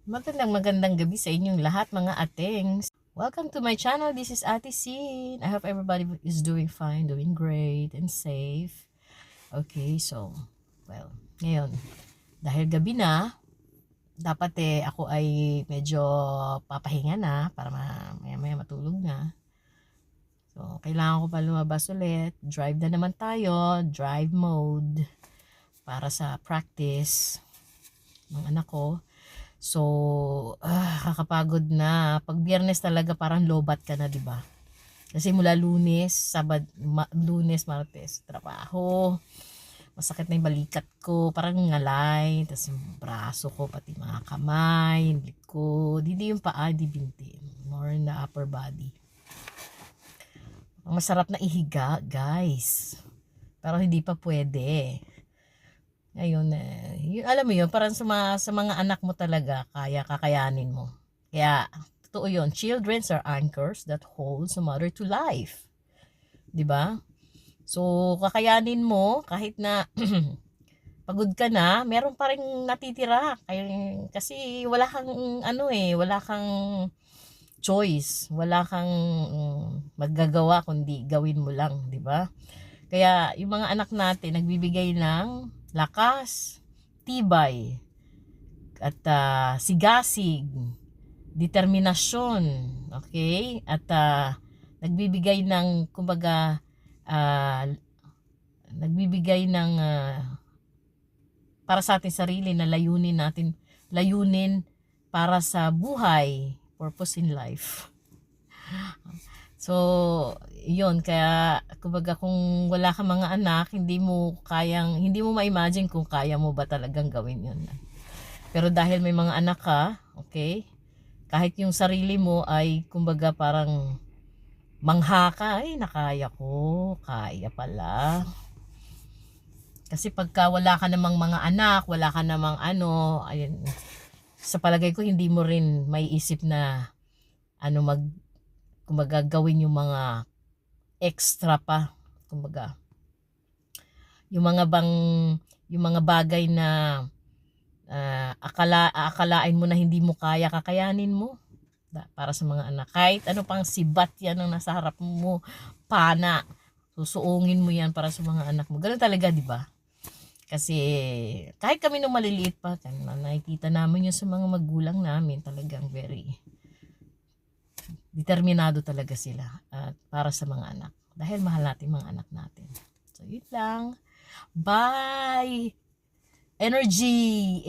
Magandang gabi sa inyong lahat mga atings. Welcome to my channel. This is Ate Sin. I hope everybody is doing fine, doing great, and safe. Okay, so, ngayon, dahil gabi na, dapat ako ay medyo papahinga na para maya matulog na. So, kailangan ko pa lumabas ulit. Drive na naman tayo. Drive mode para sa practice ng anak ko. So, kakapagod na. Pag Biyernes talaga parang lobat ka na, 'di ba? Kasi mula Lunes, Lunes, Martes, trabaho. Masakit na 'yung balikat ko, parang ngalay, tapos 'yung braso ko, pati mga kamay, likod, hindi 'yung paa, hindi binti, more in the upper body. Ang masarap na ihiga, guys. Pero hindi pa pwede. Ayun, alam mo yun, parang sa mga anak mo talaga, kakayanin mo. Kaya, totoo yun, children are anchors that holds a mother to life. 'Di ba? So, kakayanin mo, kahit na pagod ka na, meron pa rin natitira. Kasi wala kang, wala kang choice. Wala kang maggagawa, kundi gawin mo lang, 'di ba? Kaya, yung mga anak natin, nagbibigay ng lakas, tibay, at sigasig, determinasyon, okay? At nagbibigay ng, kumbaga, nagbibigay ng para sa ating sarili na layunin para sa buhay, purpose in life. So, yun, kaya kumbaga kung wala kang mga anak, hindi mo ma-imagine kung kaya mo ba talagang gawin yun. Pero dahil may mga anak ka, okay, kahit yung sarili mo ay kumbaga parang mangha ka, ay nakaya ko, kaya pala. Kasi pagka wala ka namang mga anak, wala ka namang ayun, sa palagay ko hindi mo rin may isip na kumbaga gawin yung mga extra pa, kumbaga yung mga bagay na akalain mo na hindi mo kaya, kakayanin mo para sa mga anak. Kahit ano pang sibat yan ang nasa harap mo, pana, susuungin mo yan para sa mga anak mo. Ganun talaga, di ba? Kasi kahit kami nung maliliit pa, nakikita namin yun sa mga magulang namin, talagang very determinado talaga sila para sa mga anak. Dahil mahal natin mga anak natin. So, yun lang. Bye! Energy!